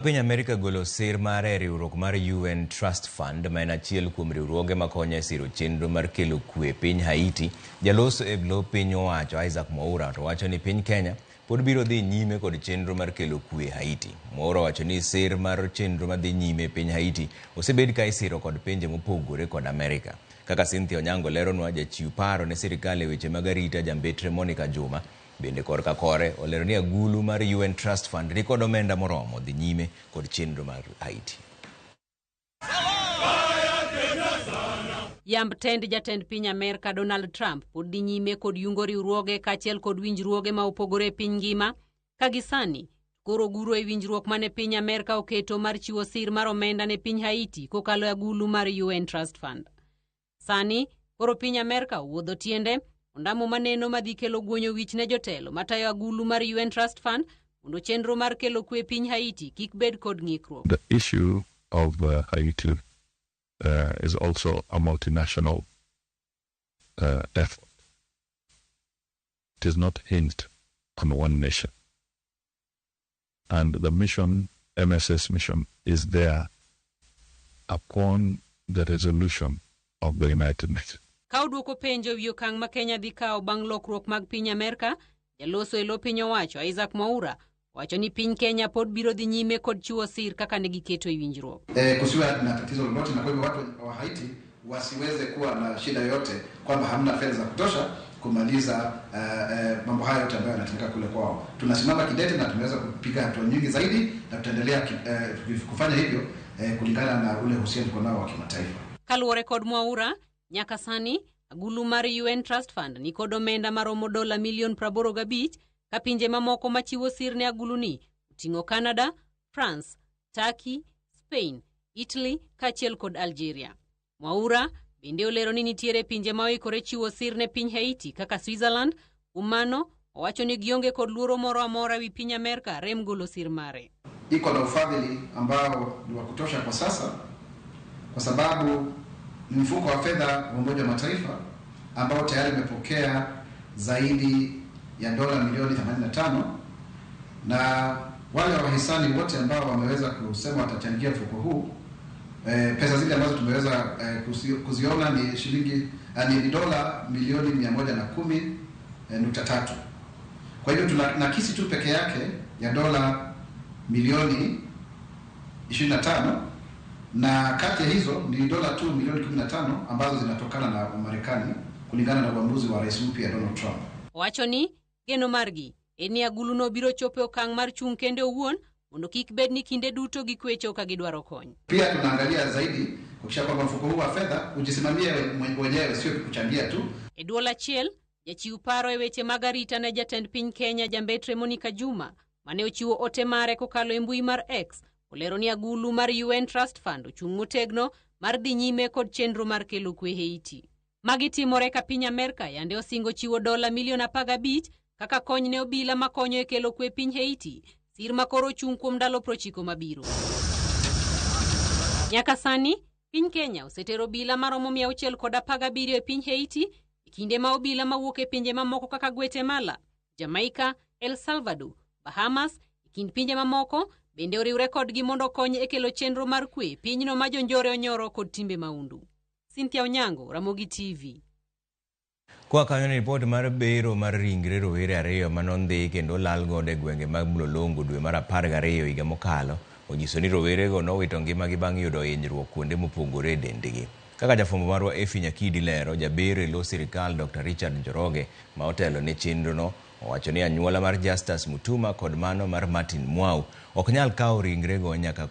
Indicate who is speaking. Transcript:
Speaker 1: Piny Amerika golo sir mare riwruok mar UN Trust Fund ma en achiel kuom riwruoge makonyo e siro chenro mar kelo kwe piny Haiti. Jaloso e lo piny owacho Isaac Mwaura to wacho ni piny Kenya pod biro dhi nyime kod chenro mar kelo kwe Haiti. Mwaura wacho ni sir mar chenro madhi nyime piny Haiti osebed ka isiro kod pinje mopogore kod Amerika. Kaka Cynthia Onyango leronwa, jachiw paro ne sirikal e weche mag arita jambetre Monica Juma bende korka kore olero ni agulu mar UN Trust Fund ni kod omenda moromo dhi nyime kod chenro mar Haiti.
Speaker 2: Yamb tend jatend piny Amerika Donald Trump pod dhi nyime kod yungo riwruoge kaachiel kod winjruoge ma opogore e piny ngima ka gisani koro guro e winjruok mane piny Amerika oketo mar chiwo sir mar omenda ne piny Haiti kokalo e agulu mar UN Trust Fund. Sani koro piny Amerika wuodho tiende ondamo maneno madhi kelo guonyo wich ne jotelo matayo agulu mar UN Trust Fund mondo chenro mar kelo kwe piny Haiti kik bed kod ng'ikruok.
Speaker 3: The issue of Haiti is also a multinational effort. It is not hinged on one nation. And the mission, MSS mission, is there upon the resolution of the United Nations.
Speaker 2: Ka oduoko penjo wi okang' ma Kenya dhi kawo bang' lokruok mag piny Amerika, jaloso e lo piny owacho Isaac Mwaura wacho ni piny Kenya pod biro dhi nyime kod chiwo sir kaka ne giketo e winjruok.
Speaker 4: Kusiwe na tatizo lolote, na kwa hivyo watu wa Haiti wasiweze kuwa na shida yote kwamba hamna fedha za kutosha kumaliza mambo hayo yote ambayo yanatendeka kule kwao. Tunasimama kidete na tumeweza kupiga hatua nyingi zaidi na tutaendelea kufanya hivyo kulingana na ule uhusiano tuko nao wa kimataifa.
Speaker 2: Kaluwore kod Mwaura, nyaka sani agulu mar UN Trust Fund ni kod omenda maromo dola milion 85 ka pinje mamoko machiwo sir ne agulu ni uting'o Canada, France, Turkey, Spain, Italy kaachiel kod Algeria. Mwaura bende olero ni nitiere pinje ma oikore chiwo sir ne piny Haiti kaka Switzerland. Umano owacho ni gionge kod luoro moro amora wi piny Amerika rem golo sir mare.
Speaker 4: Iko na ufadhili ambao ni wa kutosha kwa sasa kwa sababu mfuko wa fedha wa Umoja wa Mataifa ambao tayari umepokea zaidi ya dola milioni 85, na wale wahisani wote ambao wameweza kusema watachangia mfuko huu, pesa zile ambazo tumeweza kuziona ni shilingi ni dola milioni 110.3. Kwa hivyo tunakisi tu peke yake ya dola milioni 25, na kati ya hizo ni dola tu milioni 15 ambazo zinatokana na Marekani kulingana na uamuzi wa rais mpya Donald Trump.
Speaker 2: Wacho ni geno margi eni agulu no biro chope okang' mar chung' kende owuon mondo kik bed ni kinde duto gikwecho ka gidwaro kony.
Speaker 4: Pia tunaangalia zaidi kuhakikisha kwamba mfuko huu wa fedha ujisimamie wenyewe, sio kuchangia tu.
Speaker 2: E duol achiel, jachiw paro e weche mag arita ne jatend piny Kenya jambetre Monica Juma mane ochiwo ote mare kokalo e mbui mar X olero ni agulu mar UN Trust Fund ochung' motegno mar dhi nyime kod chenro mar kelo kwe Haiti. Magi timore ka piny Amerika yande osingo chiwo dola milion 15 kaka kony ne obila makonyo e kelo kwe piny Haiti, sir makoro chung' kuom ndalo 90 mabiro. Nyaka sani, piny Kenya osetero obila maromo 617 e piny Haiti, e kinde ma obila mawuok e pinje mamoko kaka Guatemala, Jamaica, El Salvador, Bahamas, e kind pinje mamoko bende oriwre kodgi mondo kony e kelo chenro mar kwe pinyno ma jonjore onyoro kod timbe maundu. Cynthia Onyango, Ramogi TV.
Speaker 1: Kwa kanyo ni ripot mar bero mar ringre rowere ariyo manondhi kendo lal gode gwenge mag Mlolongo dwe mar 12 higa mokalo onyiso ni rowerego nowito ngimagi bang' yudo hinyruok kuonde mopogore e dendgi. Kaka jafwambo marwa Efi Nyakidi lero, jabero e lo sirikal Dr. Richard Njoroge ma otelo ne chenrono owacho ni anyuola mar Justus Mutuma kod mano mar Martin Mwau ok nyal kawo ringrego nyaka